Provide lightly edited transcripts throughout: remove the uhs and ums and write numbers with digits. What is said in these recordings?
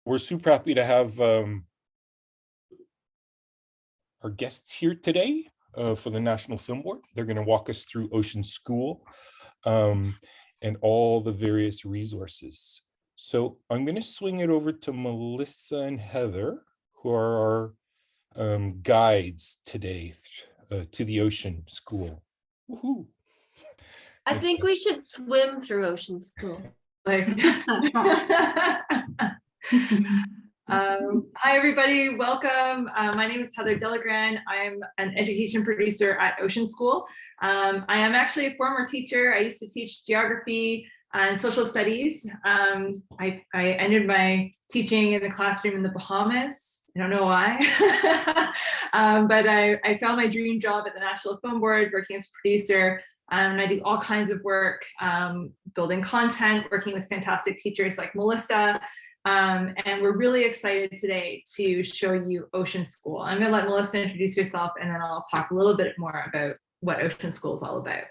We're super happy to have our guests here today for the National Film Board. They're going to walk us through Ocean School and all the various resources. So I'm going to swing it over to Melissa and Heather, who are our guides today to the Ocean School. Woohoo! I think we should swim through Ocean School. Hi, everybody. Welcome. My name is Heather Lagran. I'm an education producer at Ocean School. I am actually a former teacher. I used to teach geography and social studies. I ended my teaching in the classroom in the Bahamas. I don't know why, but I found my dream job at the National Film Board working as a producer. And I do all kinds of work, building content, working with fantastic teachers like Melissa. And we're really excited today to show you Ocean School. I'm going to let Melissa introduce herself, and then I'll talk a little bit more about what Ocean School is all about.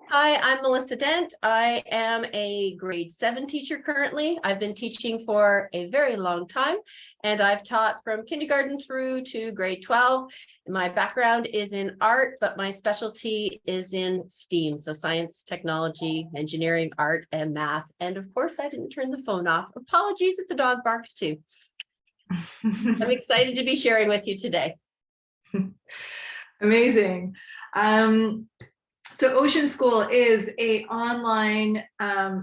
Hi, I'm Melissa Dent. I am a grade 7 teacher currently. I've been teaching for a very long time, and I've taught from kindergarten through to grade 12. My background is in art, but my specialty is in STEAM, so science, technology, engineering, art, and math. And of course, I didn't turn the phone off. Apologies if the dog barks too. I'm excited to be sharing with you today. Amazing. So Ocean School is an online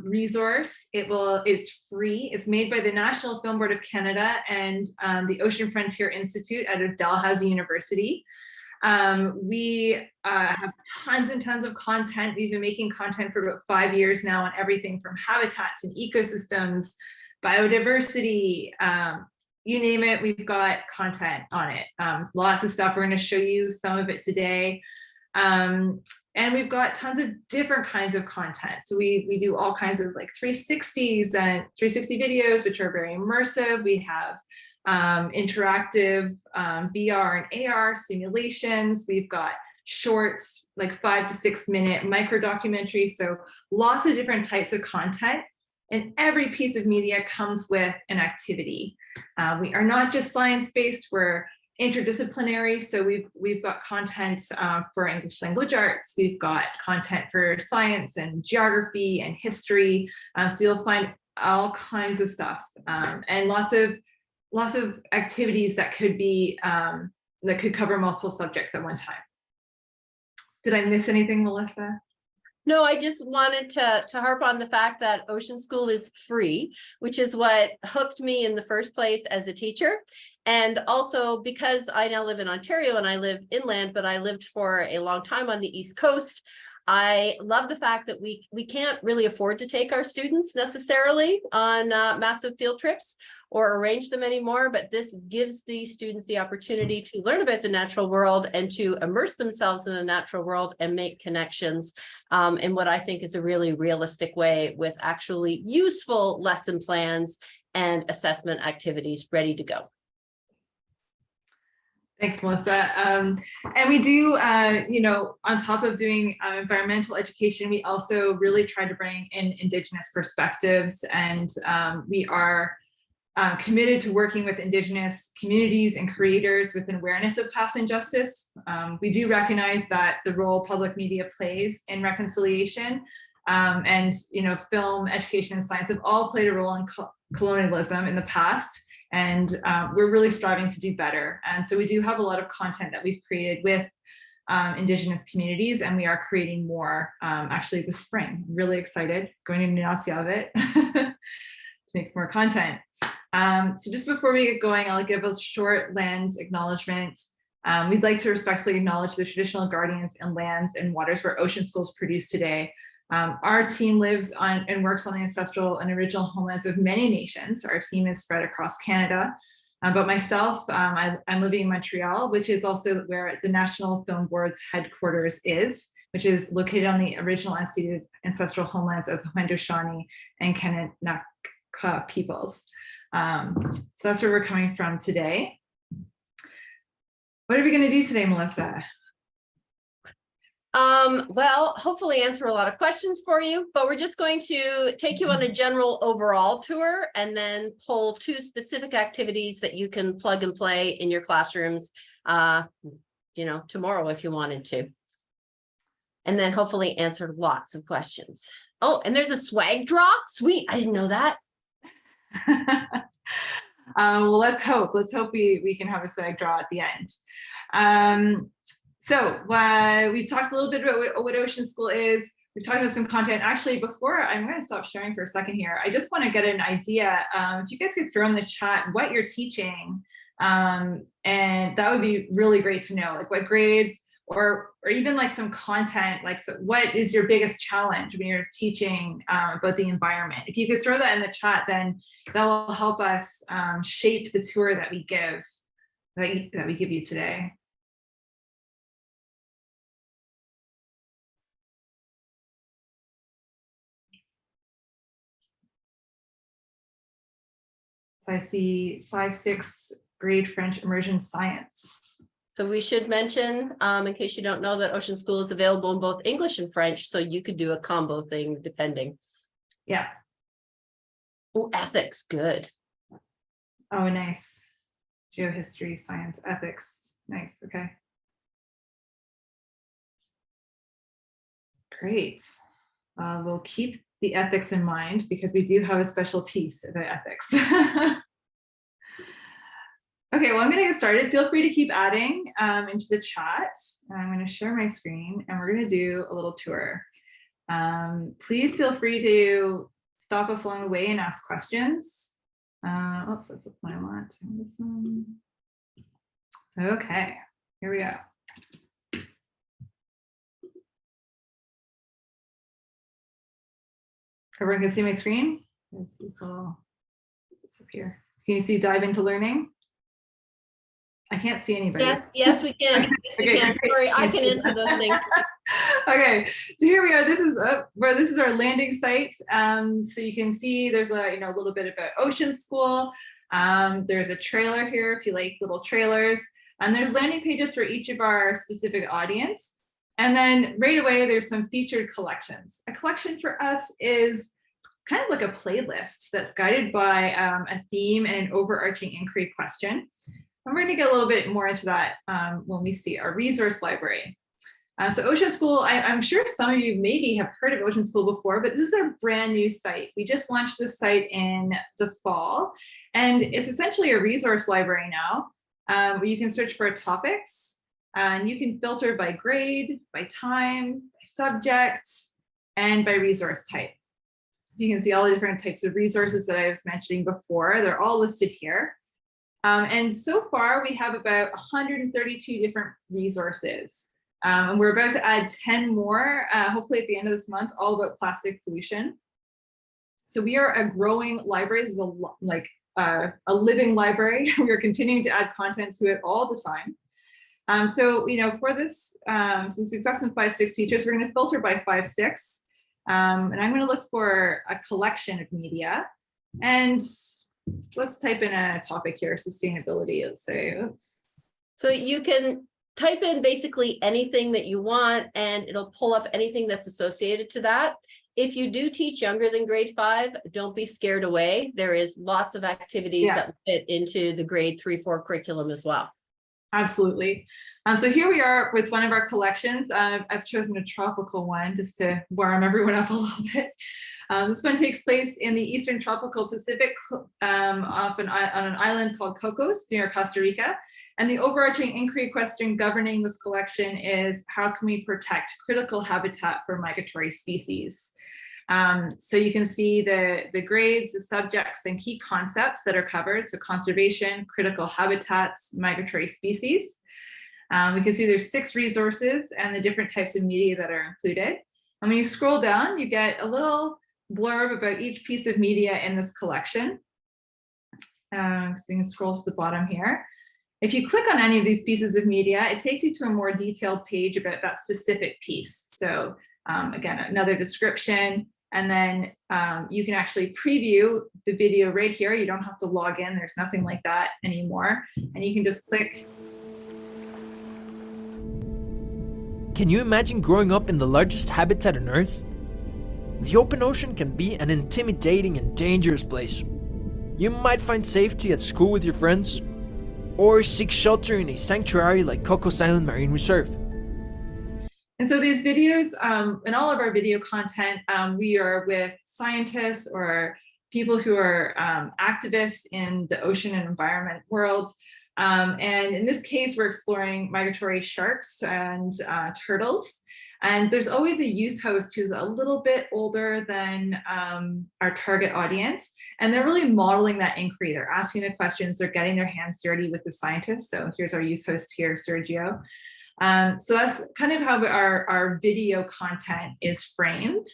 resource. It's free. It's made by the National Film Board of Canada and the Ocean Frontier Institute out of Dalhousie University. We have tons and tons of content. We've been making content for about 5 years now on everything from habitats and ecosystems, biodiversity, you name it, we've got content on it. Lots of stuff. We're going to show you some of it today. And we've got tons of different kinds of content. So we do all kinds of like 360s and 360 videos, which are very immersive. We have interactive VR and AR simulations. We've got short, like 5 to 6 minute micro documentaries. So lots of different types of content. And every piece of media comes with an activity. We are not just science-based, we're interdisciplinary. So we've got content for English language arts. We've got content for science and geography and history. So you'll find all kinds of stuff and lots of activities that could be that could cover multiple subjects at one time. Did I miss anything, Melissa? No, I just wanted to harp on the fact that Ocean School is free, which is what hooked me in the first place as a teacher. And also because I now live in Ontario and I live inland, but I lived for a long time on the East Coast, I love the fact that we can't really afford to take our students necessarily on massive field trips or arrange them anymore, but this gives the students the opportunity to learn about the natural world and to immerse themselves in the natural world and make connections in what I think is a really realistic way with actually useful lesson plans and assessment activities ready to go. Thanks, Melissa. And we do, on top of doing environmental education, we also really try to bring in Indigenous perspectives, and we are committed to working with Indigenous communities and creators with an awareness of past injustice. We do recognize that the role public media plays in reconciliation, and film, education, and science have all played a role in colonialism in the past. And we're really striving to do better. And so we do have a lot of content that we've created with Indigenous communities, and we are creating more actually this spring. I'm really excited, going to Nunatsiavut to make some more content. So just before we get going, I'll give a short land acknowledgement. We'd like to respectfully acknowledge the traditional guardians and lands and waters where Ocean School is produced today. Our team lives on and works on the ancestral and original homelands of many nations. Our team is spread across Canada, but myself, I'm living in Montreal, which is also where the National Film Board's headquarters is, which is located on the original unceded ancestral homelands of the Haudenosaunee and Kananaka peoples. So that's where we're coming from today. What are we going to do today, Melissa? Well, hopefully answer a lot of questions for you, but we're just going to take you on a general overall tour and then pull 2 specific activities that you can plug and play in your classrooms, tomorrow if you wanted to. And then hopefully answer lots of questions. Oh, and there's a swag draw. Sweet. I didn't know that. Well, let's hope we can have a swag draw at the end. So we've talked a little bit about what Ocean School is. We've talked about some content. Actually, before I'm going to stop sharing for a second here, I just want to get an idea. If you guys could throw in the chat what you're teaching, and that would be really great to know, like what grades, or even like some content, like so what is your biggest challenge when you're teaching about the environment? If you could throw that in the chat, then that will help us shape the tour that we give you today. So I see 5-6 grade French immersion science. So we should mention, in case you don't know, that Ocean School is available in both English and French, so you could do a combo thing depending. Yeah. Oh, ethics, good. Oh, nice. Geohistory, science, ethics. Nice, okay. Great. We'll keep the ethics in mind because we do have a special piece about ethics. Okay, well, I'm going to get started. Feel free to keep adding into the chat. I'm going to share my screen and we're going to do a little tour. Please feel free to stop us along the way and ask questions. Oops, that's the one I want. This one. Okay, here we go. Everyone can see my screen? This is all it's up here. Can you see dive into learning? I can't see anybody. Yes, we can. Okay. Yes, we can. Sorry, I can answer those things. Okay, so here we are. This is our landing site. So you can see there's a little bit about Ocean School. There's a trailer here if you like little trailers, and there's landing pages for each of our specific audience. And then right away there's some featured collections. A collection for us is kind of like a playlist that's guided by a theme and an overarching inquiry question. And we're going to get a little bit more into that when we see our resource library. So Ocean School, I'm sure some of you maybe have heard of Ocean School before, but this is our brand new site. We just launched this site in the fall, and it's essentially a resource library now where you can search for topics, and you can filter by grade, by time, by subject, and by resource type. So you can see all the different types of resources that I was mentioning before. They're all listed here. And so far, we have about 132 different resources. And we're about to add 10 more, hopefully at the end of this month, all about plastic pollution. So we are a growing library. This is a living library. We are continuing to add content to it all the time. So, for this, since we've got some 5-6 teachers, we're going to filter by 5-6. And I'm going to look for a collection of media. And let's type in a topic here, sustainability, let's say. Oops. So you can type in basically anything that you want, and it'll pull up anything that's associated to that. If you do teach younger than grade 5, don't be scared away. There is lots of activities that fit into the grade 3-4 curriculum as well. Absolutely. So here we are with one of our collections. I've chosen a tropical one just to warm everyone up a little bit. This one takes place in the Eastern Tropical Pacific, often on an island called Cocos near Costa Rica. And the overarching inquiry question governing this collection is, how can we protect critical habitat for migratory species? So you can see the grades, the subjects, and key concepts that are covered. So conservation, critical habitats, migratory species. We can see there's 6 resources and the different types of media that are included. And when you scroll down, you get a little blurb about each piece of media in this collection. So we can scroll to the bottom here. If you click on any of these pieces of media, it takes you to a more detailed page about that specific piece. So again, another description, and then you can actually preview the video right here. You don't have to log in. There's nothing like that anymore. And you can just click Can you imagine growing up in the largest habitat on Earth? The open ocean can be an intimidating and dangerous place. You might find safety at school with your friends, or seek shelter in a sanctuary like Cocos Island Marine Reserve. And so these videos, in all of our video content, we are with scientists or people who are activists in the ocean and environment world. And in this case, we're exploring migratory sharks and turtles. And there's always a youth host who's a little bit older than our target audience. And they're really modeling that inquiry. They're asking the questions, they're getting their hands dirty with the scientists. So here's our youth host here, Sergio. So that's kind of how our video content is framed.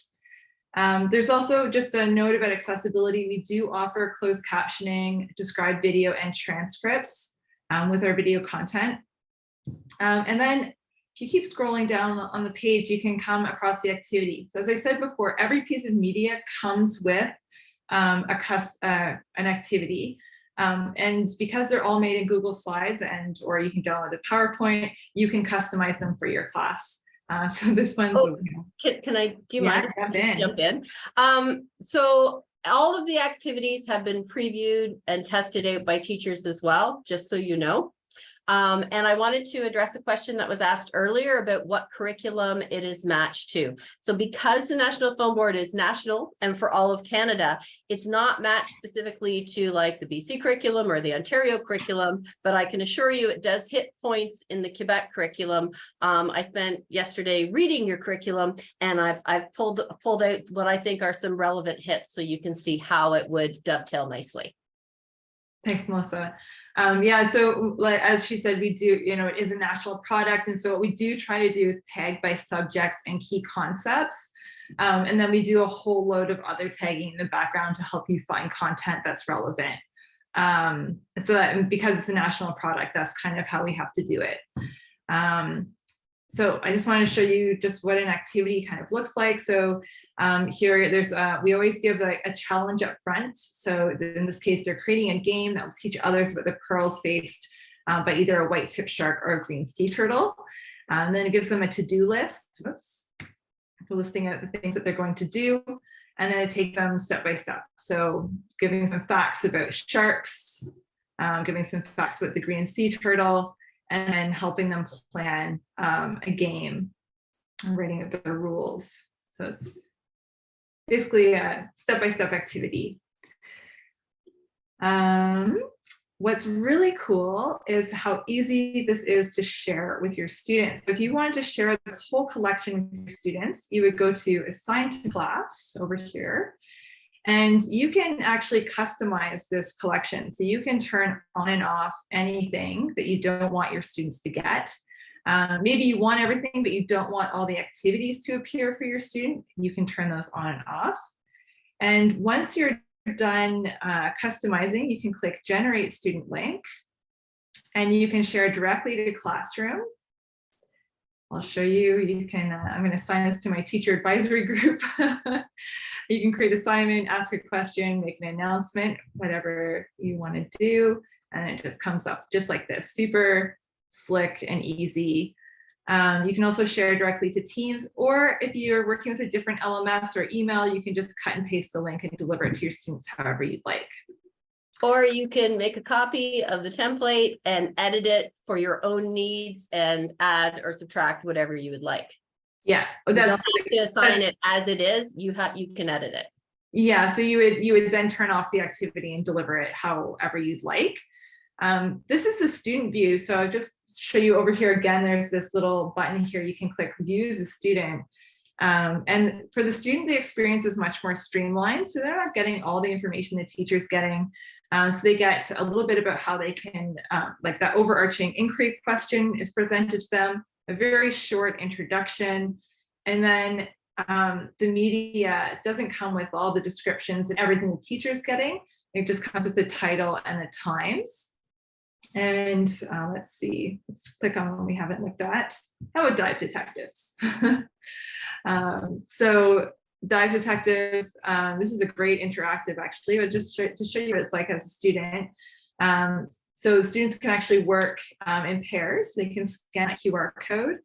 There's also just a note about accessibility. We do offer closed captioning, described video, and transcripts with our video content. And then if you keep scrolling down on the page, you can come across the activity. So as I said before, every piece of media comes with an activity. And because they're all made in Google Slides or you can download a PowerPoint, you can customize them for your class. So this one's. Can I, do you mind if I just jump in? So all of the activities have been previewed and tested out by teachers as well, just so you know. And I wanted to address a question that was asked earlier about what curriculum it is matched to. So because the National Film Board is national and for all of Canada, it's not matched specifically to like the BC curriculum or the Ontario curriculum, but I can assure you it does hit points in the Quebec curriculum. I spent yesterday reading your curriculum, and I've pulled out what I think are some relevant hits so you can see how it would dovetail nicely. Thanks, Melissa. Yeah, so like, as she said, we do, it is a national product. And so what we do try to do is tag by subjects and key concepts. And then we do a whole load of other tagging in the background to help you find content that's relevant. So that, because it's a national product, that's kind of how we have to do it. So I just want to show you just what an activity kind of looks like. So here there's we always give like a challenge up front. So in this case, they're creating a game that will teach others about the perils faced by either a white tip shark or a green sea turtle. And then it gives them a to-do list. Whoops. So listing out the things that they're going to do. And then it takes them step by step. So giving some facts about sharks, giving some facts about the green sea turtle, and then helping them plan a game and writing out their rules. So it's basically a step-by-step activity. What's really cool is how easy this is to share with your students. If you wanted to share this whole collection with your students, you would go to Assign to Class over here. And you can actually customize this collection. So you can turn on and off anything that you don't want your students to get. Maybe you want everything, but you don't want all the activities to appear for your student. You can turn those on and off. And once you're done customizing, you can click Generate Student Link, and you can share directly to Classroom. I'll show you, you can, I'm going to assign this to my teacher advisory group. You can create an assignment, ask a question, make an announcement, whatever you want to do. And it just comes up just like this, super slick and easy. You can also share directly to Teams, or if you're working with a different LMS or email, you can just cut and paste the link and deliver it to your students however you'd like. Or you can make a copy of the template and edit it for your own needs and add or subtract whatever you would like. Yeah, you don't have to assign it as it is. You can edit it. Yeah, so you would then turn off the activity and deliver it however you'd like. This is the student view. So I'll just show you over here again. There's this little button here. You can click View as a student. And for the student, the experience is much more streamlined. So they're not getting all the information the teacher's getting. So they get a little bit about how they can, like that overarching inquiry question is presented to them, a very short introduction. And then the media doesn't come with all the descriptions and everything the teacher's getting. It just comes with the title and the times. And let's see, let's click on one we haven't looked at. How about Dive Detectives? So Dive Detectives, this is a great interactive actually, but just to show you what it's like as a student. So the students can actually work in pairs. They can scan a QR code.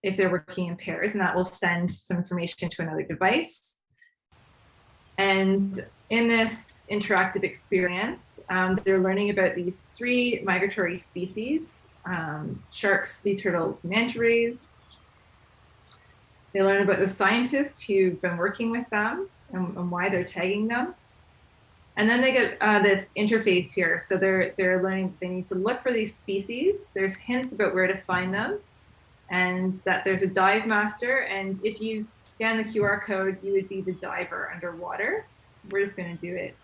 if they're working in pairs, and that will send some information to another device. And in this interactive experience, they're learning about these 3 migratory species, sharks, sea turtles, manta rays. They learn about the scientists who've been working with them and why they're tagging them. And then they get this interface here. So they're learning they need to look for these species. There's hints about where to find them, and that there's a dive master. And if you scan the QR code, you would be the diver underwater. We're just going to do it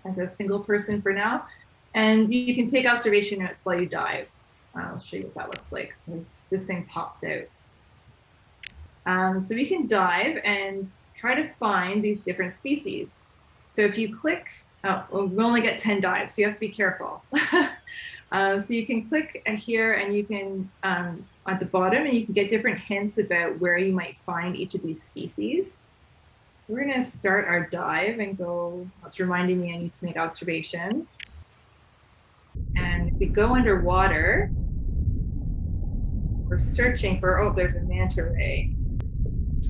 as a single person for now. And you can take observation notes while you dive. I'll show you what that looks like. So this thing pops out. So we can dive and try to find these different species. So if you click, well, we only get 10 dives, so you have to be careful. So you can click here and you can, at the bottom, and you can get different hints about where you might find each of these species. We're gonna start our dive and go, it's reminding me I need to make observations. And if we go underwater, we're searching for, oh, there's a manta ray.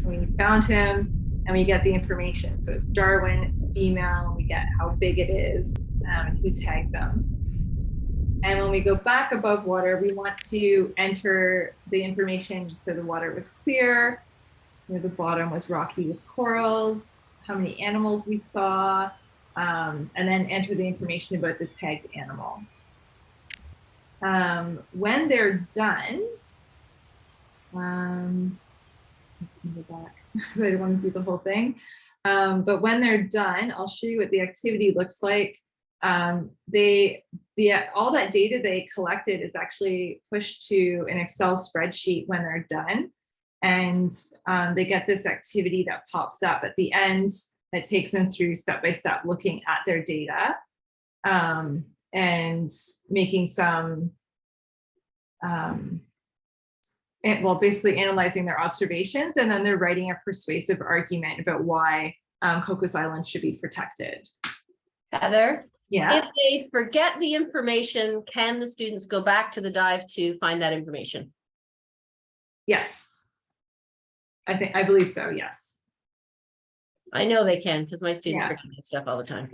We found him and we get the information. So it's Darwin, it's female, and we get how big it is and who tagged them. And when we go back above water, we want to enter the information. So the water was clear, where the bottom was rocky with corals, how many animals we saw, and then enter the information about the tagged animal. When they're done, let's move back. I don't want to do the whole thing. But when they're done, I'll show you what the activity looks like. All that data they collected is actually pushed to an Excel spreadsheet when they're done. And they get this activity that pops up at the end that takes them through step-by-step looking at their data and making some, well, basically analyzing their observations, and then they're writing a persuasive argument about why Cocos Island should be protected. Heather? Yeah. If they forget the information, can the students go back to the dive to find that information? Yes. I believe so, yes. I know they can, because my students Yeah. forget that stuff all the time.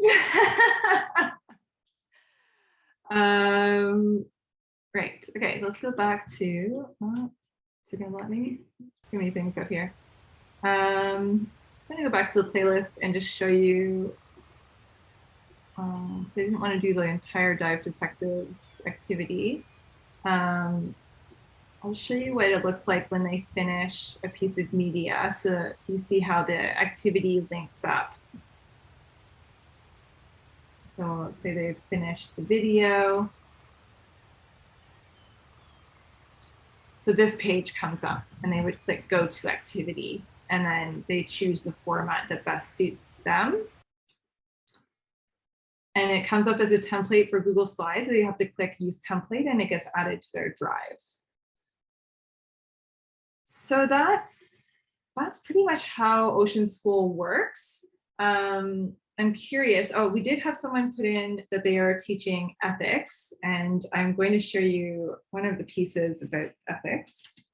Right, okay, let's go back to, is it gonna let me? Too many things up here. So I'm gonna go back to the playlist and just show you, so I didn't want to do the entire Dive Detectives activity. I'll show you what it looks like when they finish a piece of media, so that you see how the activity links up. So let's say they've finished the video. So this page comes up and they would click go to activity, and then they choose the format that best suits them. And it comes up as a template for Google Slides, so you have to click use template and it gets added to their drive. So that's pretty much how Ocean School works. I'm curious, oh, we did have someone put in that they are teaching ethics, and I'm going to show you one of the pieces about ethics.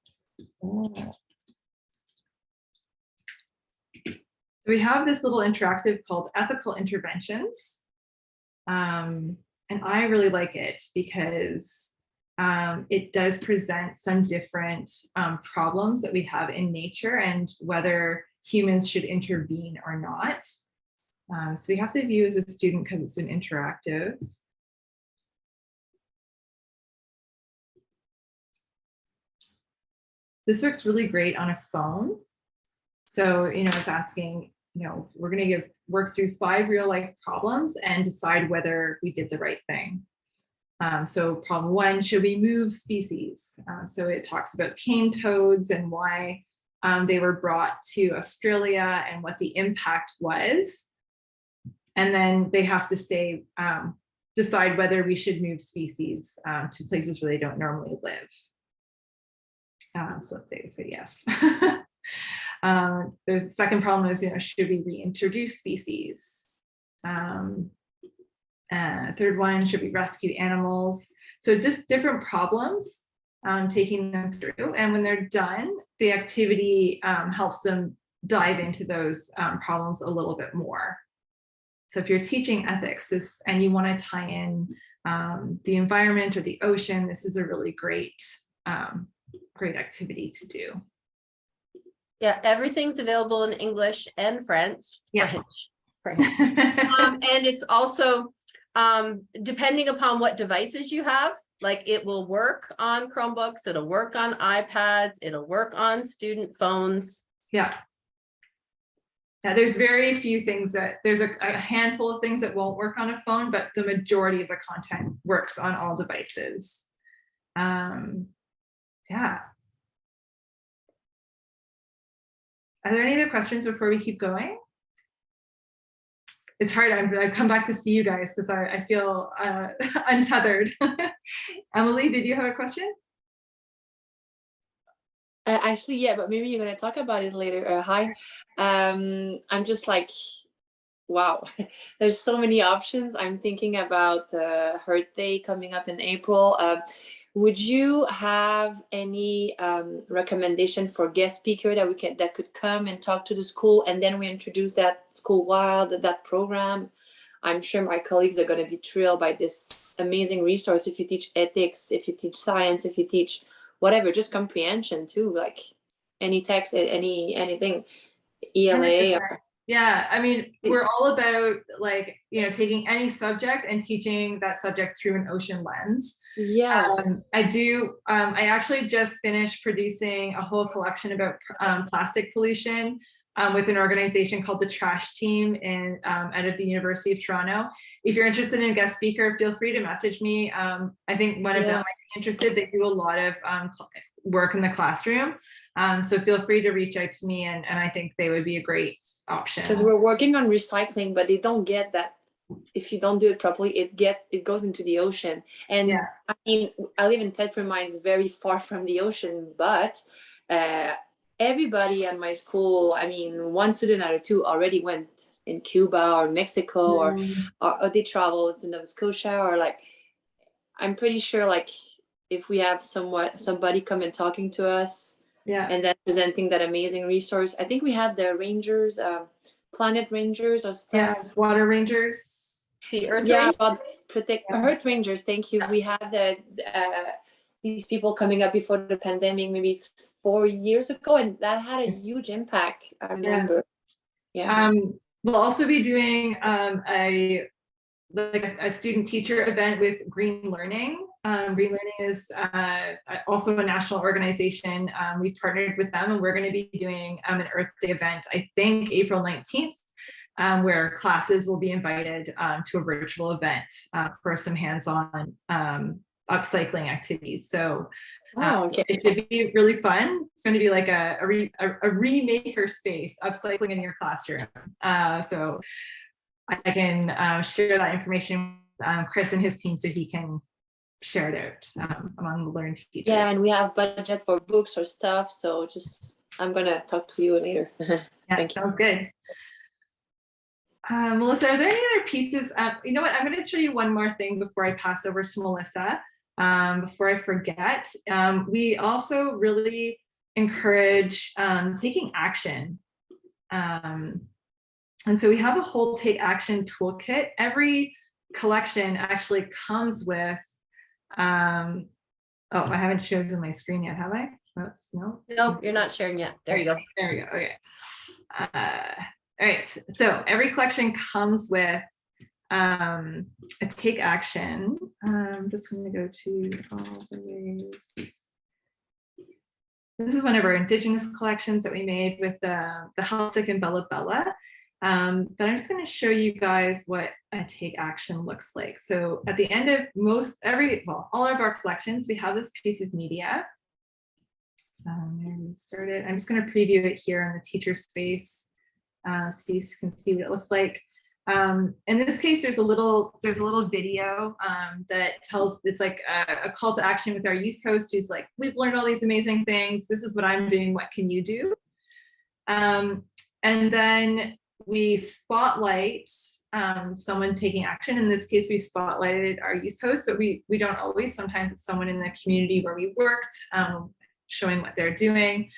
We have this little interactive called Ethical Interventions. And I really like it because it does present some different problems that we have in nature and whether humans should intervene or not. So we have to view as a student because it's an interactive. This works really great on a phone. So, it's asking, we're going to work through 5 real life problems and decide whether we did the right thing. So problem 1, should we move species? So it talks about cane toads and why they were brought to Australia and what the impact was. And then they have to say, decide whether we should move species to places where they don't normally live. So let's say yes. There's the second problem is, should we reintroduce species? Third one, should we rescue animals? So just different problems taking them through. And when they're done, the activity helps them dive into those problems a little bit more. So if you're teaching ethics and you want to tie in the environment or the ocean, this is a really great activity to do. Yeah, everything's available in English and French. Yeah. French. And it's also depending upon what devices you have, like it will work on Chromebooks, it'll work on iPads, it'll work on student phones. Yeah. Yeah, there's very few things there's a handful of things that won't work on a phone, but the majority of the content works on all devices. Yeah. Are there any other questions before we keep going? It's hard. I've come back to see you guys because I feel untethered. Emily, did you have a question? Actually, yeah, but maybe you're gonna talk about it later. Hi, I'm just like, wow, there's so many options. I'm thinking about Earth Day coming up in April. Would you have any recommendation for guest speaker that could come and talk to the school, and then we introduce that school wild, that program? I'm sure my colleagues are going to be thrilled by this amazing resource. If you teach ethics, if you teach science, if you teach whatever, just comprehension too, like any text, anything, ELA. Yeah, I mean, we're all about taking any subject and teaching that subject through an ocean lens. Yeah. I actually just finished producing a whole collection about plastic pollution with an organization called the Trash Team out of the University of Toronto. If you're interested in a guest speaker, feel free to message me. I think one of them might be interested. They do a lot of work in the classroom. So feel free to reach out to me, and I think they would be a great option. Because we're working on recycling, but they don't get that. If you don't do it properly, it goes into the ocean. And yeah. I mean, I live in Thetford Mines, very far from the ocean, but everybody at my school, I mean, one student out of two already went in Cuba or Mexico, or they traveled to Nova Scotia, or I'm pretty sure if we have somebody come and talking to us, and then presenting that amazing resource. I think we have the rangers, planet rangers or stuff. Yeah, water rangers. The Earth Rangers. About Earth Rangers. Thank you. We have these people coming up before the pandemic, maybe 4 years ago, and that had a huge impact. I remember. Yeah. We'll also be doing a student teacher event with Green Learning. Green Learning is also a national organization. We've partnered with them, and we're going to be doing an Earth Day event, I think April 19th, where classes will be invited to a virtual event for some hands-on upcycling activities. So it should be really fun. It's going to be like a remaker space, upcycling in your classroom. So I can share that information with Chris and his team so he can share it out among the learning teachers. Yeah, and we have budget for books or stuff. So I'm going to talk to you later. Thank you. Sounds good. Melissa, are there any other pieces? You know what? I'm going to show you one more thing before I pass over to Melissa. Before I forget, we also really encourage taking action. And so we have a whole take action toolkit. Every collection actually comes with, I haven't chosen my screen yet, have I? Oops, no. Nope, you're not sharing yet. There you go. There we go. Okay. All right. So every collection comes with a take action. I'm just going to go to all the ways. This is one of our Indigenous collections that we made with the Halsik and Bella Bella. But I'm just going to show you guys what a take action looks like. So at the end of all of our collections, we have this piece of media. And started. I'm just going to preview it here in the teacher space so you can see what it looks like. In this case, there's a little video that tells, it's like a call to action with our youth host who's like, we've learned all these amazing things. This is what I'm doing. What can you do? And then we spotlight someone taking action. In this case, we spotlighted our youth host, but we don't always. Sometimes it's someone in the community where we worked, showing what they're doing.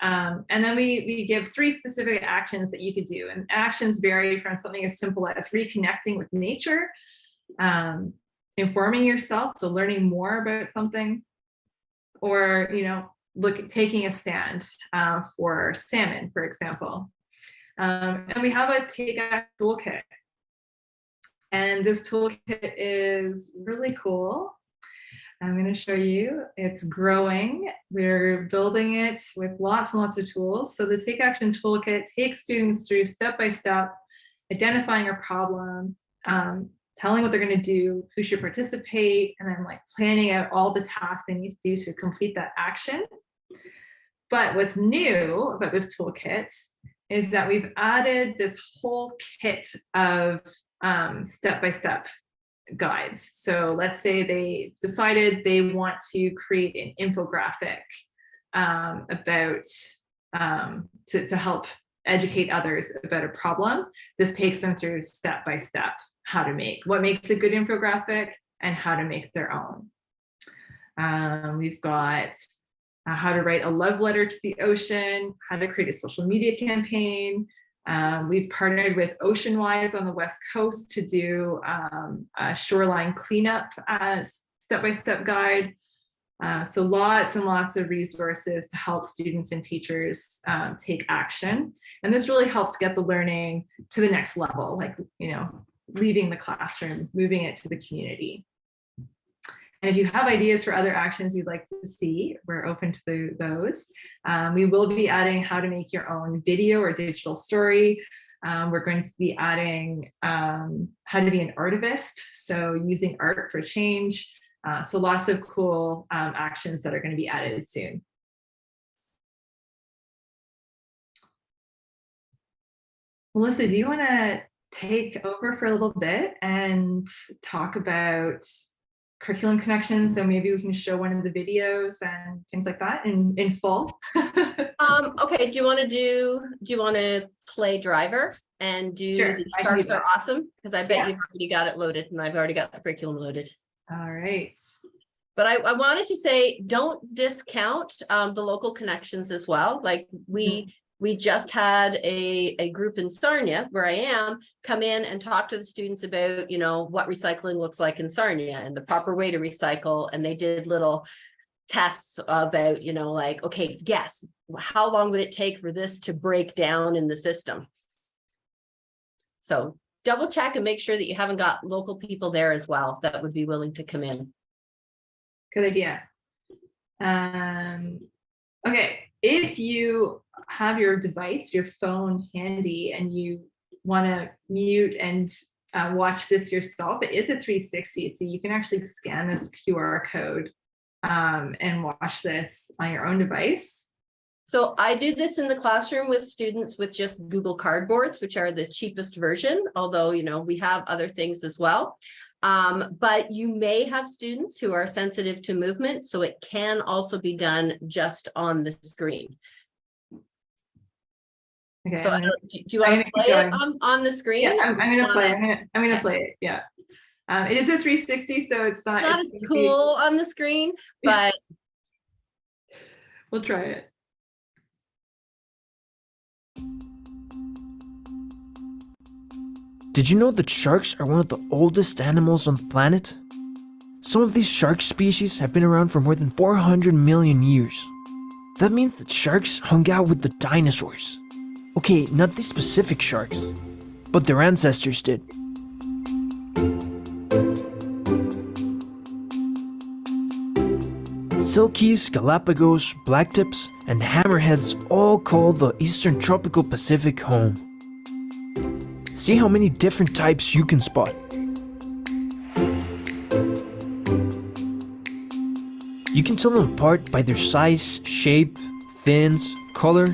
And then we give 3 specific actions that you could do. And actions vary from something as simple as reconnecting with nature, informing yourself, so learning more about something, or, taking a stand for salmon, for example. And we have a Take Action toolkit. And this toolkit is really cool. I'm going to show you. It's growing. We're building it with lots and lots of tools. So the Take Action toolkit takes students through step-by-step, identifying a problem, telling what they're going to do, who should participate, and then planning out all the tasks they need to do to complete that action. But what's new about this toolkit is that we've added this whole kit of step-by-step guides. So let's say they decided they want to create an infographic about to help educate others about a problem. This takes them through step-by-step what makes a good infographic and how to make their own. We've got how to write a love letter to the ocean, how to create a social media campaign. We've partnered with Oceanwise on the West Coast to do a shoreline cleanup step-by-step guide. So lots and lots of resources to help students and teachers take action. And this really helps get the learning to the next level, leaving the classroom, moving it to the community. And if you have ideas for other actions you'd like to see, we're open to those. We will be adding how to make your own video or digital story. We're going to be adding how to be an artivist, so using art for change. So lots of cool actions that are going to be added soon. Melissa, do you want to take over for a little bit and talk about curriculum connections? So maybe we can show one of the videos and things like that in full. Okay, do you want to play driver and do Sure, the I can do sharks are that. awesome? Because I bet Yeah. you've already got it loaded and I've already got the curriculum loaded. All right. But I wanted to say, don't discount the local connections as well. Like we just had a group in Sarnia, where I am, come in and talk to the students about, what recycling looks like in Sarnia and the proper way to recycle. And they did little tests about, okay, guess how long would it take for this to break down in the system? So double check and make sure that you haven't got local people there as well that would be willing to come in. Good idea. Okay, if you have your device, your phone handy, and you want to mute and watch this yourself, it is a 360, so you can actually scan this QR code and watch this on your own device. So I do this in the classroom with students with just Google Cardboards, which are the cheapest version, although, we have other things as well. But you may have students who are sensitive to movement, so it can also be done just on the screen. Okay. So do you want to play it on the screen? Yeah, I'm going to play. I'm going to play it. Yeah. It is a 360, so it's not as cool on the screen, but we'll try it. Did you know that sharks are one of the oldest animals on the planet? Some of these shark species have been around for more than 400 million years. That means that sharks hung out with the dinosaurs. Okay, not these specific sharks, but their ancestors did. Silkies, Galapagos, blacktips, and hammerheads all call the eastern tropical Pacific home. See how many different types you can spot. You can tell them apart by their size, shape, fins, color.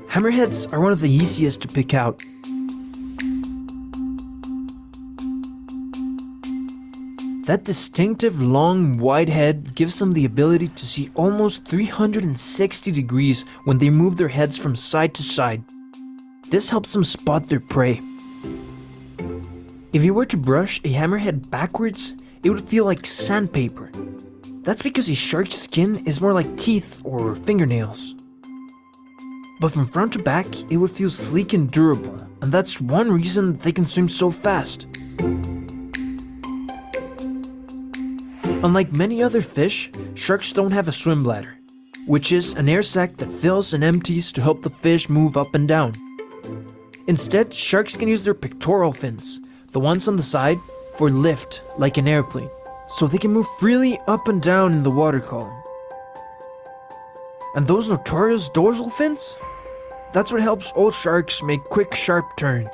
Hammerheads are one of the easiest to pick out. That distinctive long wide head gives them the ability to see almost 360 degrees when they move their heads from side to side. This helps them spot their prey. If you were to brush a hammerhead backwards, it would feel like sandpaper. That's because a shark's skin is more like teeth or fingernails. But from front to back, it would feel sleek and durable, and that's one reason they can swim so fast. Unlike many other fish, sharks don't have a swim bladder, which is an air sac that fills and empties to help the fish move up and down. Instead, sharks can use their pectoral fins, the ones on the side, for lift, like an airplane, so they can move freely up and down in the water column. And those notorious dorsal fins? That's what helps old sharks make quick, sharp turns.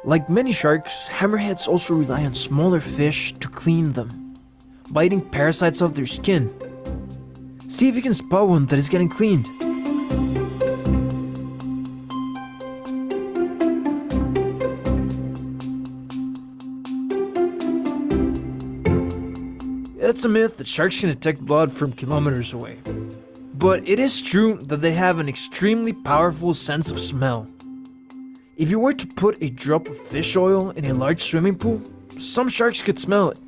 Like many sharks, hammerheads also rely on smaller fish to clean them, by eating parasites off their skin. See if you can spot one that is getting cleaned. It's a myth that sharks can detect blood from kilometers away. But it is true that they have an extremely powerful sense of smell. If you were to put a drop of fish oil in a large swimming pool, some sharks could smell it.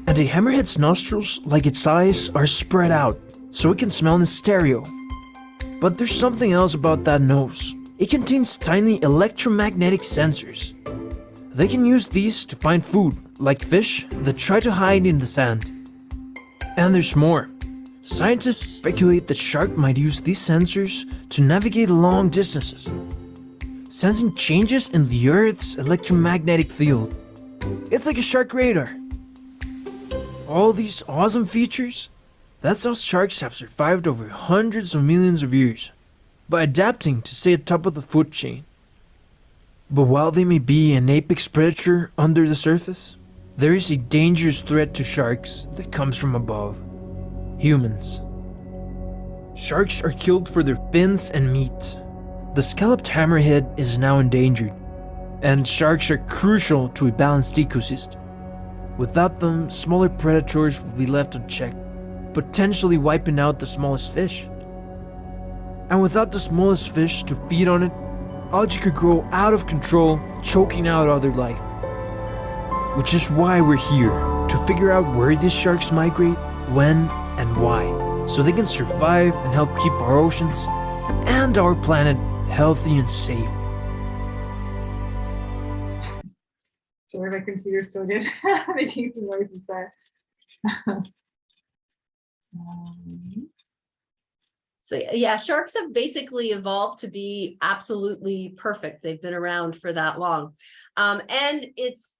And a hammerhead's nostrils, like its eyes, are spread out, so it can smell in stereo. But there's something else about that nose. It contains tiny electromagnetic sensors. They can use these to find food, like fish that try to hide in the sand. And there's more. Scientists speculate that sharks might use these sensors to navigate long distances, sensing changes in the Earth's electromagnetic field. It's like a shark radar. All these awesome features, that's how sharks have survived over hundreds of millions of years, by adapting to stay at top of the food chain. But while they may be an apex predator under the surface, there is a dangerous threat to sharks that comes from above: humans. Sharks are killed for their fins and meat. The scalloped hammerhead is now endangered, and sharks are crucial to a balanced ecosystem. Without them, smaller predators will be left unchecked, potentially wiping out the smallest fish. And without the smallest fish to feed on it, algae could grow out of control, choking out other life. Which is why we're here, to figure out where these sharks migrate, when, and why, so they can survive and help keep our oceans and our planet healthy and safe. Sorry, my computer started making some noises there. So yeah, sharks have basically evolved to be absolutely perfect. They've been around for that long. And it's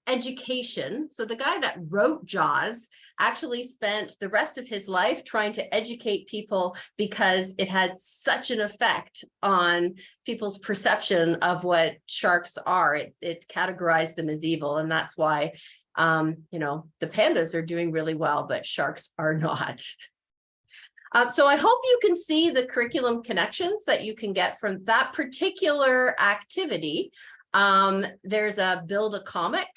education. So the guy that wrote Jaws actually spent the rest of his life trying to educate people because it had such an effect on people's perception of what sharks are. It categorized them as evil, and that's why the pandas are doing really well, but sharks are not. So I hope you can see the curriculum connections that you can get from that particular activity. There's a build a comic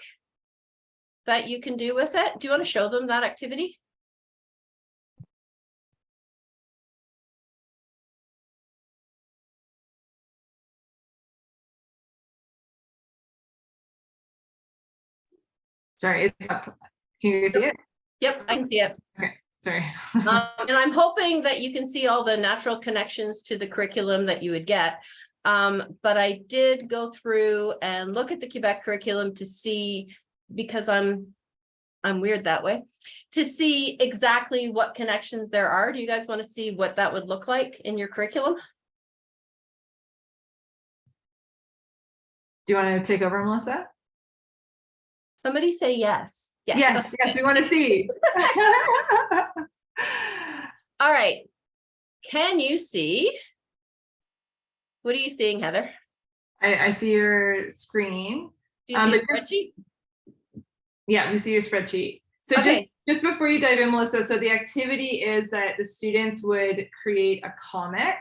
that you can do with it. Do you want to show them that activity? Sorry, it's up. Can you see it? Yep, I can see it. Okay, sorry. And I'm hoping that you can see all the natural connections to the curriculum that you would get. But I did go through and look at the Quebec curriculum to see, because I'm weird that way, to see exactly what connections there are. Do you guys want to see what that would look like in your curriculum? Do you want to take over, Melissa? Somebody say yes. Yes, yes, we want to see. All right. Can you see? What are you seeing, Heather? I see your screen. Do you see a spreadsheet? Yeah, we see your spreadsheet. So Okay. just before you dive in, Melissa, so the activity is that the students would create a comic.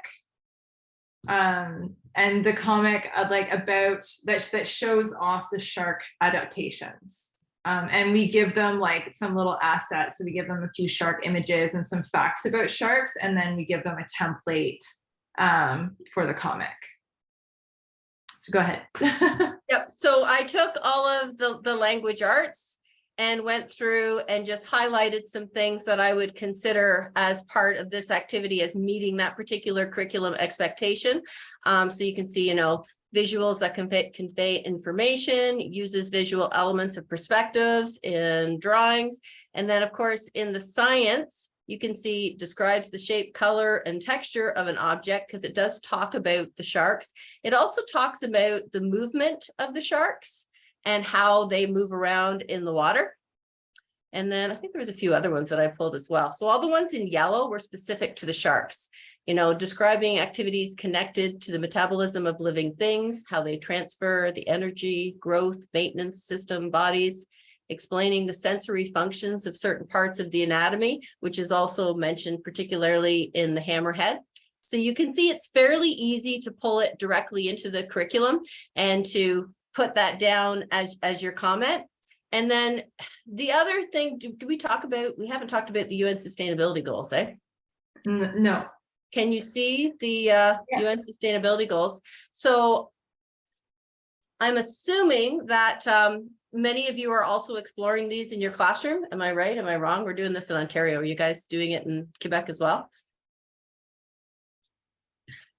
And the comic about that shows off the shark adaptations. And we give them like some little assets. So we give them a few shark images and some facts about sharks, and then we give them a template for the comic. Go ahead. Yep, so I took all of the language arts and went through and just highlighted some things that I would consider as part of this activity as meeting that particular curriculum expectation. So you can see, visuals that convey information, uses visual elements of perspectives in drawings. And then of course, in the science, you can see describes the shape, color, and texture of an object because it does talk about the sharks. It also talks about the movement of the sharks and how they move around in the water. And then I think there was a few other ones that I pulled as well. So all the ones in yellow were specific to the sharks, describing activities connected to the metabolism of living things, how they transfer the energy, growth, maintenance system, bodies, explaining the sensory functions of certain parts of the anatomy, which is also mentioned particularly in the hammerhead. So you can see it's fairly easy to pull it directly into the curriculum and to put that down as your comment. And then the other thing, do we talk about, we haven't talked about the UN sustainability goals, eh? No. Can you see the UN sustainability goals? So I'm assuming that many of you are also exploring these in your classroom. Am I right? Am I wrong? We're doing this in Ontario. Are you guys doing it in Quebec as well?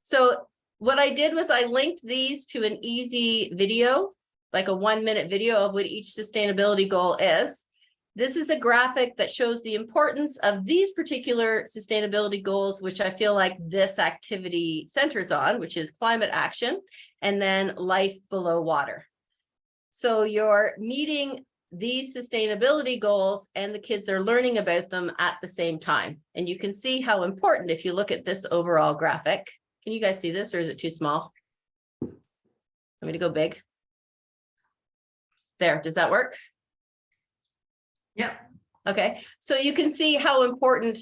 So what I did was I linked these to an easy video, like a 1-minute video of what each sustainability goal is. This is a graphic that shows the importance of these particular sustainability goals, which I feel like this activity centers on, which is climate action, and then life below water. So you're meeting these sustainability goals and the kids are learning about them at the same time. And you can see how important, if you look at this overall graphic, can you guys see this or is it too small? Want me to go big? There, does that work? Yep. Okay, so you can see how important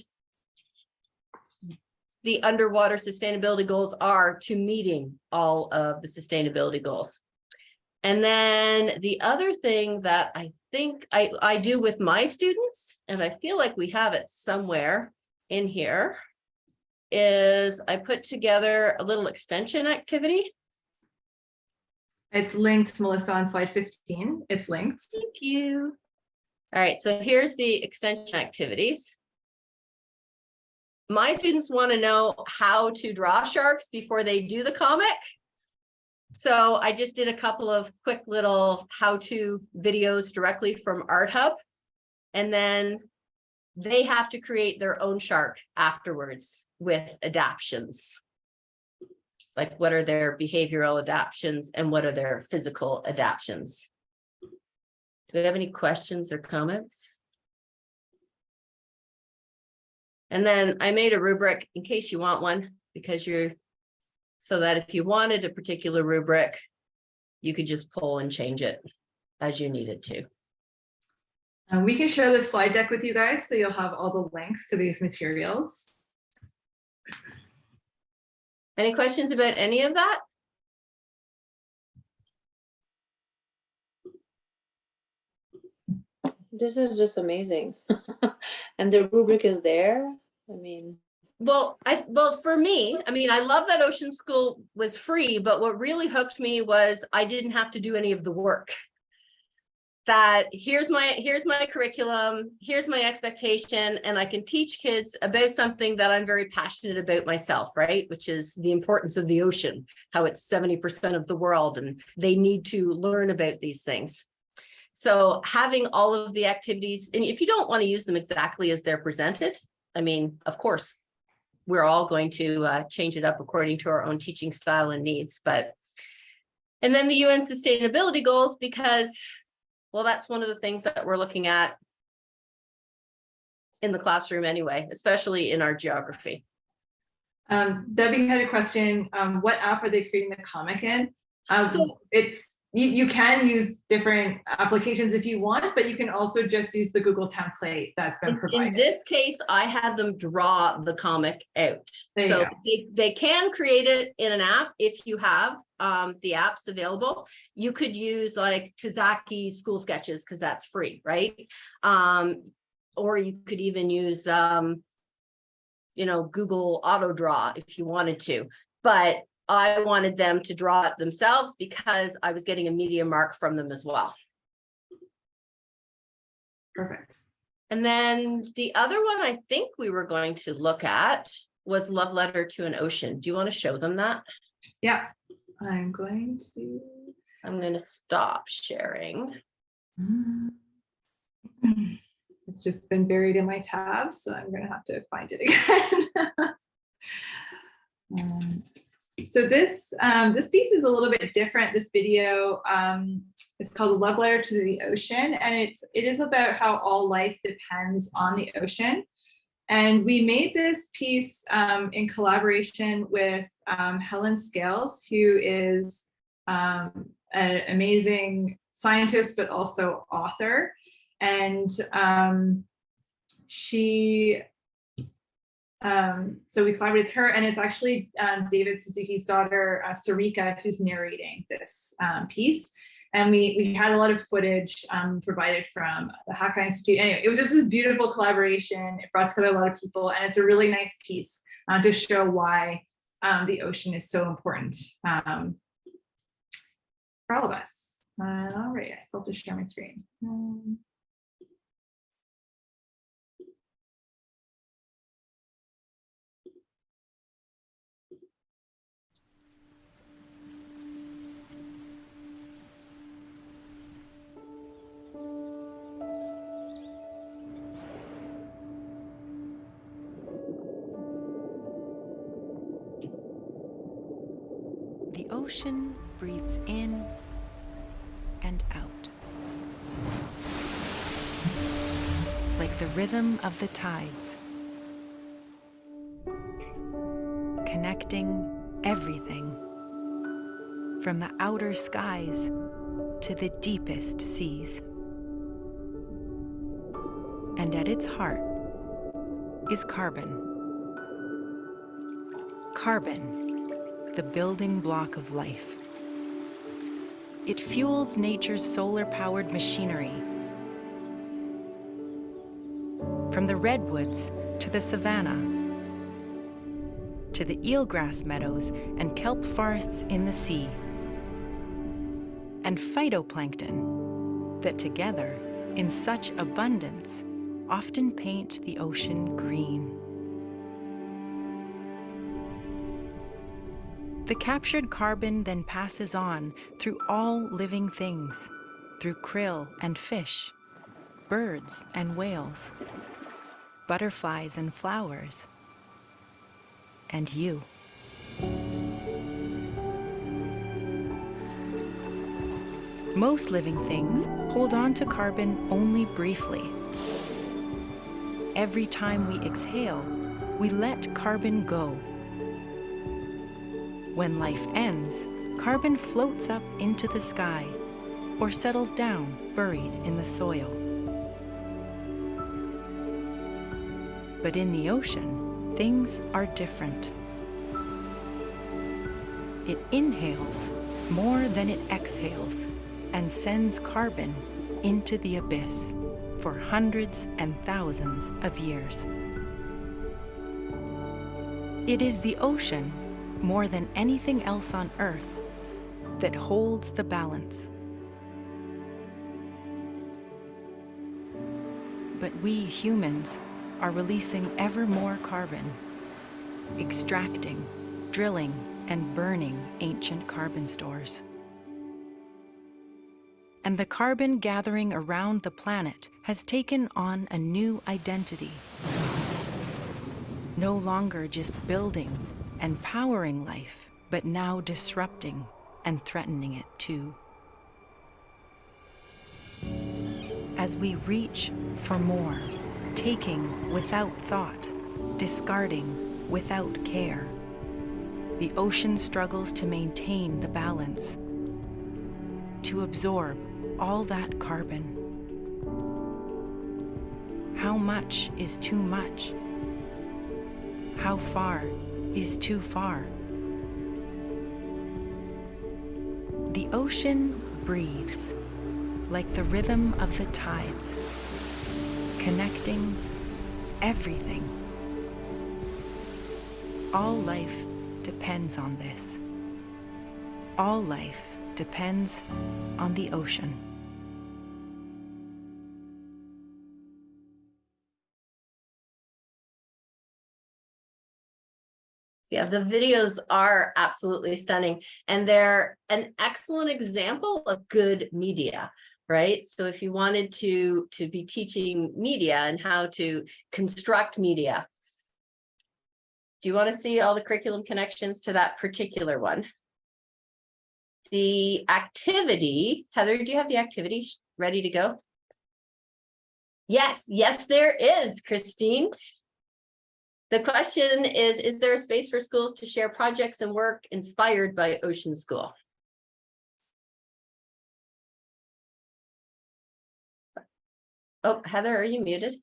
the underwater sustainability goals are to meeting all of the sustainability goals. And then the other thing that I think I do with my students, and I feel like we have it somewhere in here, is I put together a little extension activity. It's linked, Melissa, on slide 15. It's linked. Thank you. All right, so here's the extension activities. My students want to know how to draw sharks before they do the comic. So I just did a couple of quick little how-to videos directly from Art Hub. And then they have to create their own shark afterwards with adaptions. Like what are their behavioral adaptions and what are their physical adaptions? Do we have any questions or comments? And then I made a rubric in case you want one, because so that if you wanted a particular rubric, you could just pull and change it as you needed to. We can share the slide deck with you guys, so you'll have all the links to these materials. Any questions about any of that? This is just amazing. And the rubric is there. I mean, Well, for me, I mean, I love that Ocean School was free, but what really hooked me was I didn't have to do any of the work. That here's my curriculum, here's my expectation, and I can teach kids about something that I'm very passionate about myself, right? Which is the importance of the ocean, how it's 70% of the world, and they need to learn about these things. So having all of the activities, and if you don't want to use them exactly as they're presented, I mean, of course, we're all going to change it up according to our own teaching style and needs. And then the UN sustainability goals, because, well, that's one of the things that we're looking at in the classroom anyway, especially in our geography. Debbie had a question. What app are they creating the comic in? You can use different applications if you want, but you can also just use the Google template that's been provided. In this case, I had them draw the comic out. So they can create it in an app if you have the apps available. You could use like Tazaki School Sketches because that's free, right? Or you could even use Google Auto Draw if you wanted to. But I wanted them to draw it themselves because I was getting a media mark from them as well. Perfect. And then the other one I think we were going to look at was Love Letter to an Ocean. Do you want to show them that? Yeah, I'm going to. I'm going to stop sharing. It's just been buried in my tabs, so I'm going to have to find it again. So this piece is a little bit different. This video is called "A Love Letter to the Ocean," and it is about how all life depends on the ocean. And we made this piece in collaboration with Helen Scales, who is an amazing scientist, but also author. And so we collaborated with her, and it's actually David Suzuki's daughter, Sarika, who's narrating this piece. And we had a lot of footage provided from the Haka Institute. Anyway, it was just this beautiful collaboration. It brought together a lot of people, and it's a really nice piece to show why the ocean is so important for all of us. All right, I still have to share my screen. The ocean breathes in and out, like the rhythm of the tides, connecting everything from the outer skies to the deepest seas. And at its heart is carbon. Carbon, the building block of life. It fuels nature's solar-powered machinery. From the redwoods to the savanna, to the eelgrass meadows and kelp forests in the sea, and phytoplankton that together, in such abundance, often paint the ocean green. The captured carbon then passes on through all living things, through krill and fish, birds and whales, butterflies and flowers, and you. Most living things hold on to carbon only briefly. Every time we exhale, we let carbon go. When life ends, carbon floats up into the sky or settles down, buried in the soil. But in the ocean, things are different. It inhales more than it exhales and sends carbon into the abyss for hundreds and thousands of years. It is the ocean, more than anything else on Earth, that holds the balance. But we humans are releasing ever more carbon, extracting, drilling, and burning ancient carbon stores. And the carbon gathering around the planet has taken on a new identity. No longer just building and powering life, but now disrupting and threatening it too. As we reach for more, taking without thought, discarding without care, the ocean struggles to maintain the balance, to absorb all that carbon. How much is too much? How far is too far? The ocean breathes like the rhythm of the tides, connecting everything. All life depends on this. all life depends on the ocean. Yeah, the videos are absolutely stunning, and they're an excellent example of good media, right? So if you wanted to be teaching media and how to construct media, do you want to see all the curriculum connections to that particular one? The activity, Heather, do you have the activity ready to go? Yes, yes, there is, Christine. The question is there a space for schools to share projects and work inspired by Ocean School? Oh, Heather, are you muted?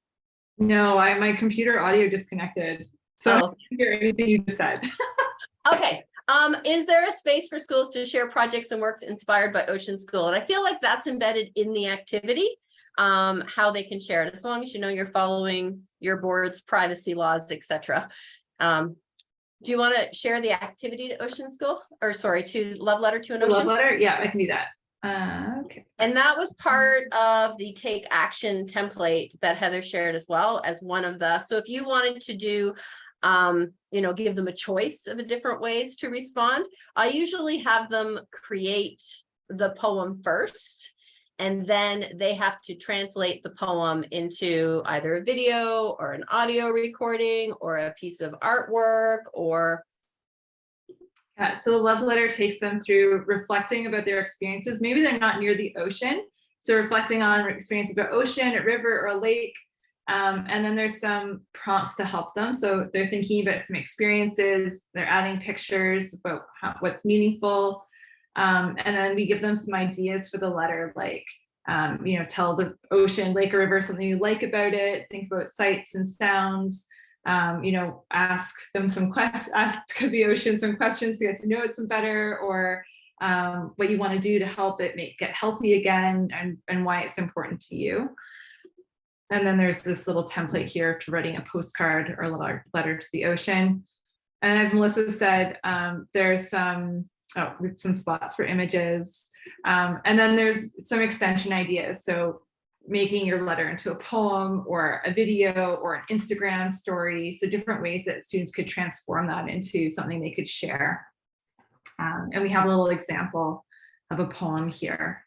No, my computer audio disconnected. So I didn't hear anything you just said. Okay. Is there a space for schools to share projects and works inspired by Ocean School? And I feel like that's embedded in the activity, how they can share it, as long as you know you're following your board's privacy laws, etc. Do you want to share the activity to Ocean School, or sorry, to Love Letter to an The love Ocean? letter? Yeah, I can do that. Okay. And that was part of the take action template that Heather shared as well as one of the, so if you wanted to do, you know, give them a choice of a different ways to respond, I usually have them create the poem first, and then they have to translate the poem into either a video or an audio recording or a piece of artwork or. Yeah, so the love letter takes them through reflecting about their experiences. Maybe they're not near the ocean, so reflecting on experiences about ocean, a river, or a lake. And then there's some prompts to help them. So they're thinking about some experiences, they're adding pictures about what's meaningful. And then we give them some ideas for the letter, like, you know, tell the ocean, lake, or river something you like about it, think about sights and sounds. You know, ask them some questions, ask the ocean some questions to get to know it some better, or what you want to do to help it get healthy again, and why it's important to you. And then there's this little template here to writing a postcard or a letter to the ocean. And as Melissa said, there's some spots for images. And then there's some extension ideas. So making your letter into a poem or a video or an Instagram story. So different ways that students could transform that into something they could share. And we have a little example of a poem here.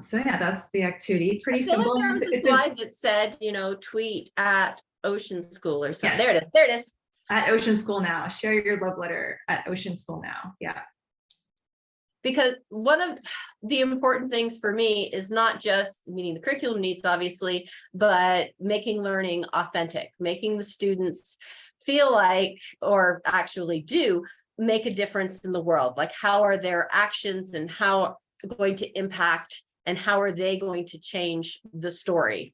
So yeah, that's the activity. Pretty simple. Like there was a slide that said, you know, tweet at Ocean School or something. Yes. There it is. There it is. At Ocean School Now. Share your love letter at Ocean School Now. Yeah. Because one of the important things for me is not just meeting the curriculum needs, obviously, but making learning authentic, making the students feel like, or actually do, make a difference in the world. Like, how are their actions and how going to impact, and how are they going to change the story?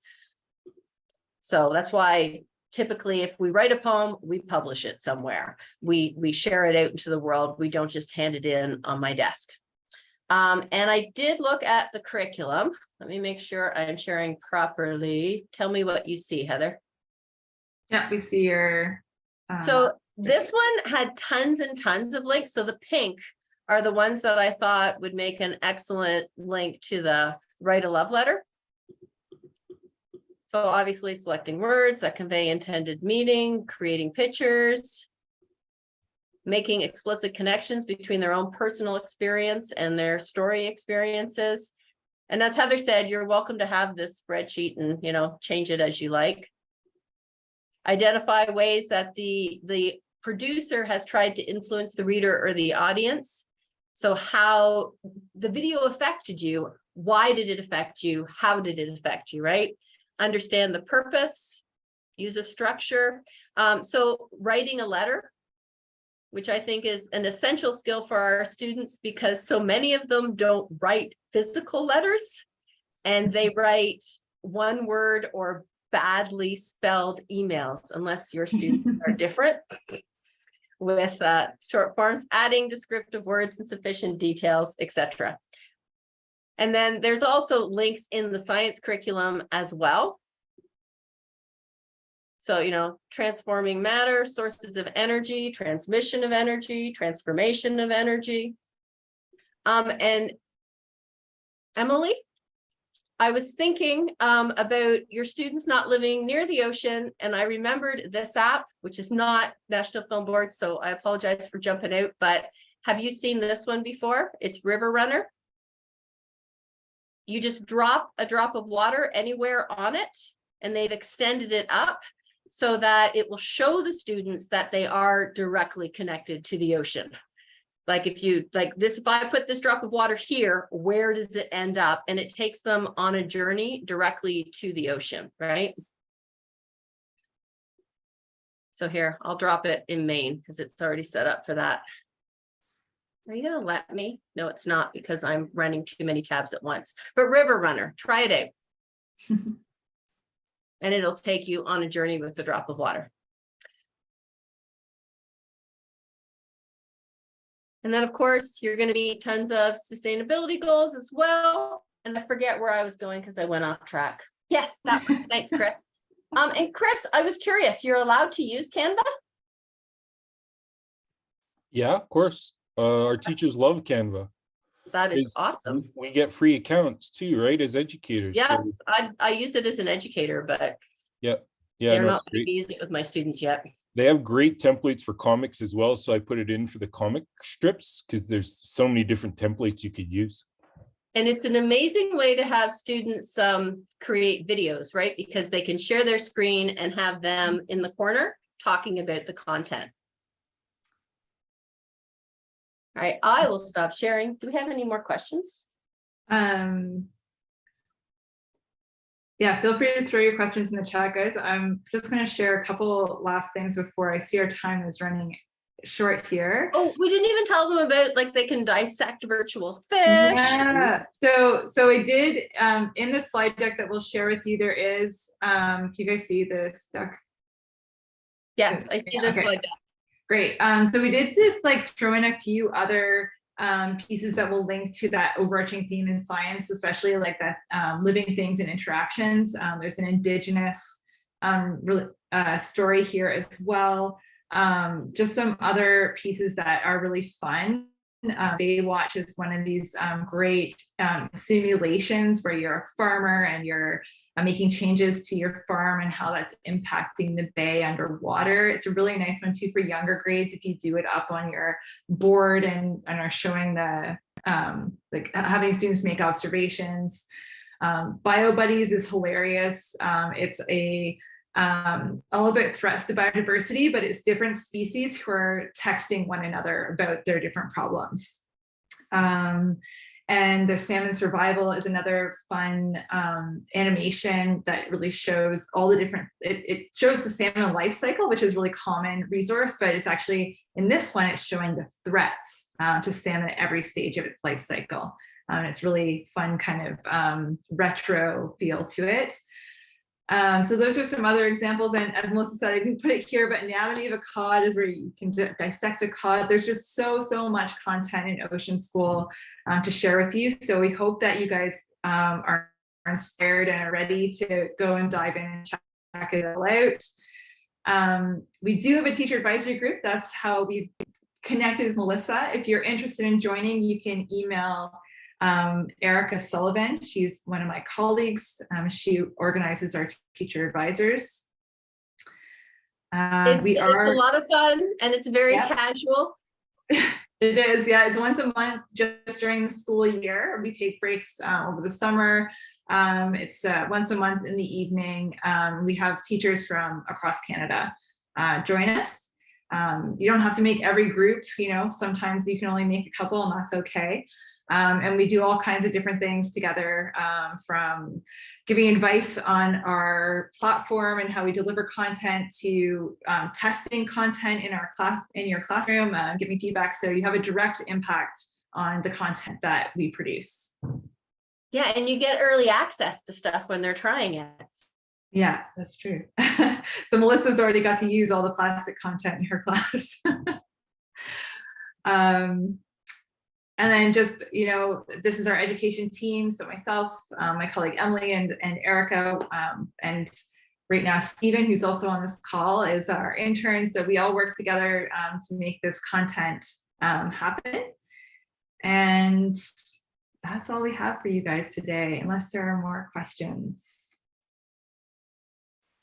So that's why typically if we write a poem, we publish it somewhere. We share it out into the world. We don't just hand it in on my desk. And I did look at the curriculum. Let me make sure I'm sharing properly. Tell me what you see, Heather. Yeah, we see your. So this one had tons and tons of links. So the pink are the ones that I thought would make an excellent link to the write a love letter. So obviously selecting words that convey intended meaning, creating pictures, making explicit connections between their own personal experience and their story experiences. And as Heather said, you're welcome to have this spreadsheet and, you know, change it as you like. Identify ways that the producer has tried to influence the reader or the audience. So how the video affected you, why did it affect you, how did it affect you, right? Understand the purpose, use a structure. So writing a letter, which I think is an essential skill for our students, because so many of them don't write physical letters, and they write one word or badly spelled emails, unless your students are different. With short forms, adding descriptive words and sufficient details, etc. And then there's also links in the science curriculum as well. So, you know, transforming matter, sources of energy, transmission of energy, transformation of energy. And Emily, I was thinking about your students not living near the ocean, and I remembered this app, which is not National Film Board, so I apologize for jumping out, but have you seen this one before? It's River Runner. You just drop a drop of water anywhere on it, and they've extended it up so that it will show the students that they are directly connected to the ocean. Like if you like this, if I put this drop of water here, where does it end up? And it takes them on a journey directly to the ocean, right? So here, I'll drop it in Maine because it's already set up for that. Are you gonna let me? No, it's not, because I'm running too many tabs at once. But River Runner, try it out. And it'll take you on a journey with a drop of water. And then, of course, you're going to be tons of sustainability goals as well. And I forget where I was going because I went off track. Yes, that one. Thanks, Chris. And Chris, I was curious, you're allowed to use Canva? Yeah, of course. Our teachers love Canva. That is awesome. We get free accounts too, right? As educators. Yes, So, I use it as an educator, but yeah, they're no, not it's going to great. be using it with my students yet. They have great templates for comics as well. So I put it in for the comic strips because there's so many different templates you could use. And it's an amazing way to have students create videos, right? Because they can share their screen and have them in the corner talking about the content. All right, I will stop sharing. Do we have any more questions? Yeah, feel free to throw your questions in the chat, guys. I'm just going to share a couple last things before I see our time is running short here. Oh, we didn't even tell them about, like, they can dissect virtual fish. Yeah, so I did in the slide deck that we'll share with you, there is, can you guys see this deck? Yes, I see this Okay. slide deck. Great. So we did just like throw in a few other pieces that will link to that overarching theme in science, especially like that living things and interactions. There's an Indigenous story here as well. Just some other pieces that are really fun. Baywatch is one of these great simulations where you're a farmer and you're making changes to your farm and how that's impacting the bay underwater. It's a really nice one too for younger grades if you do it up on your board and are showing the like having students make observations. Bio Buddies is hilarious. It's all about threats to biodiversity, but it's different species who are texting one another about their different problems. And the salmon survival is another fun animation that really shows all the different, it shows the salmon life cycle, which is a really common resource, but it's actually, in this one, it's showing the threats to salmon at every stage of its life cycle. It's really fun kind of retro feel to it. So those are some other examples, and as Melissa said, I didn't put it here, but anatomy of a cod is where you can dissect a cod. There's just so much content in Ocean School to share with you. So we hope that you guys are inspired and are ready to go and dive in and check it all out. We do have a teacher advisory group. That's how we've connected with Melissa. If you're interested in joining, you can email Erica Sullivan. She's one of my colleagues. She organizes our teacher advisors. It's a lot of fun and it's very casual. It is, yeah. It's once a month just during the school year. We take breaks over the summer. It's once a month in the evening. We have teachers from across Canada join us. You don't have to make every group, you know, sometimes you can only make a couple and that's okay. And we do all kinds of different things together, from giving advice on our platform and how we deliver content to testing content in our class, in your classroom, giving feedback so you have a direct impact on the content that we produce. Yeah, and you get early access to stuff when they're trying it. Yeah, that's true. So Melissa's already got to use all the plastic content in her class. And then just, you know, this is our education team. So myself, my colleague Emily and Erica, and right now Stephen, who's also on this call, is our intern. So we all work together to make this content happen. And that's all we have for you guys today, unless there are more questions.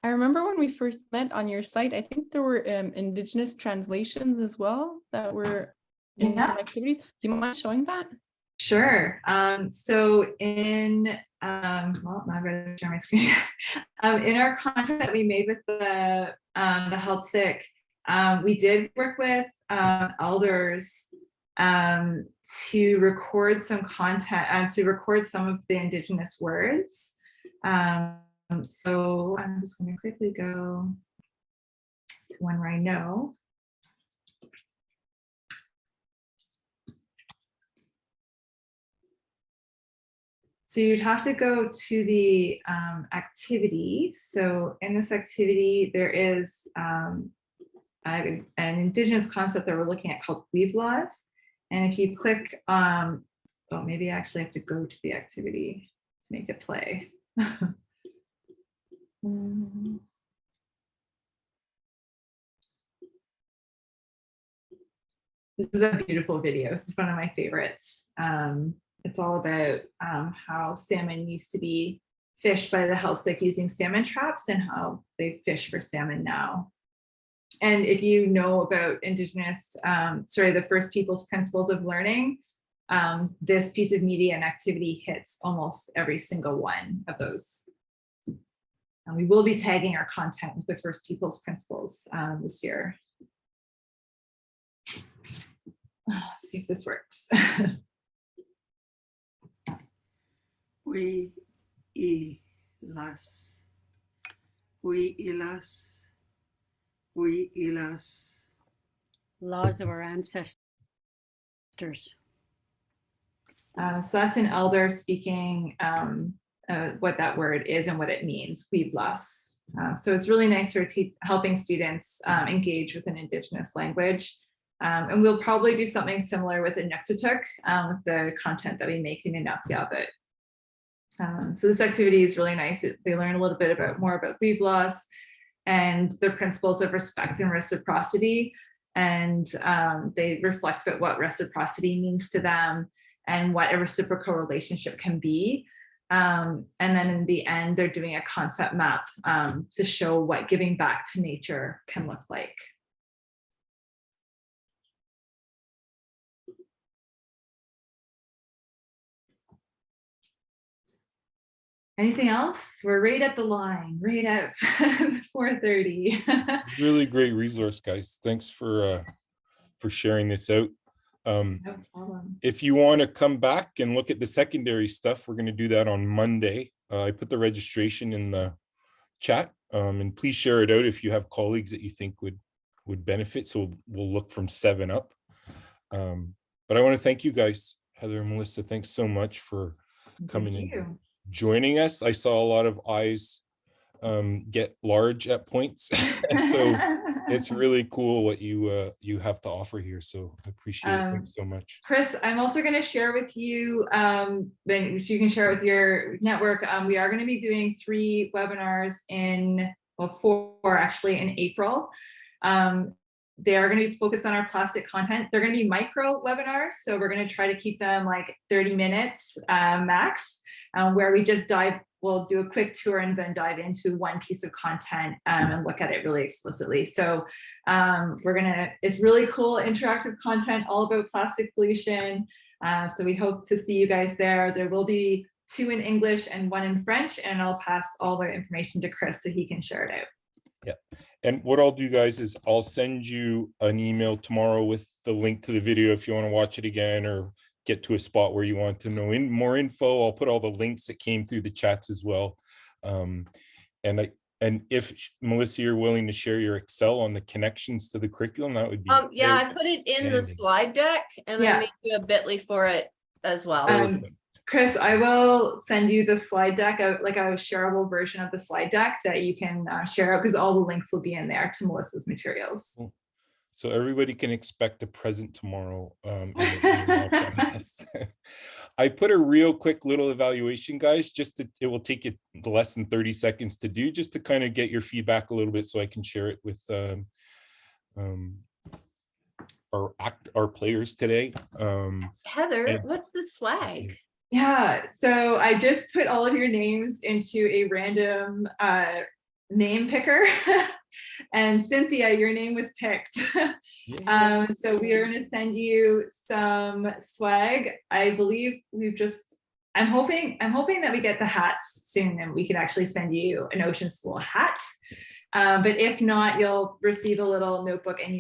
I remember when we first met on your site, I think there were Indigenous translations as well that were in some activities. Do you mind showing that? Sure. So in, well, now I'm going to share my screen. In our content that we made with the Health Sick, we did work with elders to record some content, to record some of the Indigenous words. So I'm just going to quickly go to one where I know. So you'd have to go to the activity. So in this activity, there is an Indigenous concept that we're looking at called weave laws. And if you click, well, maybe I actually have to go to the activity to make it play. This is a beautiful video. This is one of my favorites. It's all about how salmon used to be fished by the Health Sick using salmon traps and how they fish for salmon now. And if you know about Indigenous, the First Peoples principles of learning, this piece of media and activity hits almost every single one of those. And we will be tagging our content with the First Peoples principles this year. Let's see if this works. We y las laws of our ancestors. So that's an elder speaking what that word is and what it means, weave las. So it's really nice for helping students engage with an Indigenous language. And we'll probably do something similar with Inuktitut, with the content that we make in Inutsiavut. So this activity is really nice. They learn a little bit more about weave laws and their principles of respect and reciprocity. And they reflect about what reciprocity means to them and what a reciprocal relationship can be. And then in the end, they're doing a concept map to show what giving back to nature can look like. Anything else? We're right at the line, right at 4:30. Really great resource, guys. Thanks for sharing this out. No problem. If you want to come back and look at the secondary stuff, we're going to do that on Monday. I put the registration in the chat, and please share it out if you have colleagues that you think would benefit. So we'll look from 7 up. But I want to thank you guys, Heather and Melissa. Thanks so much for coming in, joining us. I saw a lot of eyes get large at points. So it's really cool what you have to offer here. So I appreciate it. Thanks so much. Chris, I'm also going to share with you, which you can share with your network. We are going to be doing 3 webinars well, 4 actually in April. They are going to be focused on our plastic content. They're going to be micro webinars. So we're going to try to keep them like 30 minutes max, where we just we'll do a quick tour and then dive into one piece of content and look at it really explicitly. So it's really cool interactive content all about plastic pollution. So we hope to see you guys there. There will be 2 in English and 1 in French, and I'll pass all the information to Chris so he can share it out. Yeah. And what I'll do, guys, is I'll send you an email tomorrow with the link to the video if you want to watch it again or get to a spot where you want to know more info. I'll put all the links that came through the chats as well. And if Melissa, you're willing to share your Excel on the connections to the curriculum, that would be yeah, I put it in the slide deck and I made you a bit.ly for it as well. Chris, I will send you the slide deck, like a shareable version of the slide deck that you can share out, because all the links will be in there to Melissa's materials. Cool. So everybody can expect a present tomorrow. I put a real quick little evaluation, guys, it will take you less than 30 seconds to do, just to kind of get your feedback a little bit so I can share it with our our players today. Heather, and- what's the swag? Yeah, so I just put all of your names into a random name picker. And Cynthia, your name was picked. So we are going to send you some swag. I believe I'm hoping that we get the hats soon and we can actually send you an Ocean School hat. But if not, you'll receive a little notebook and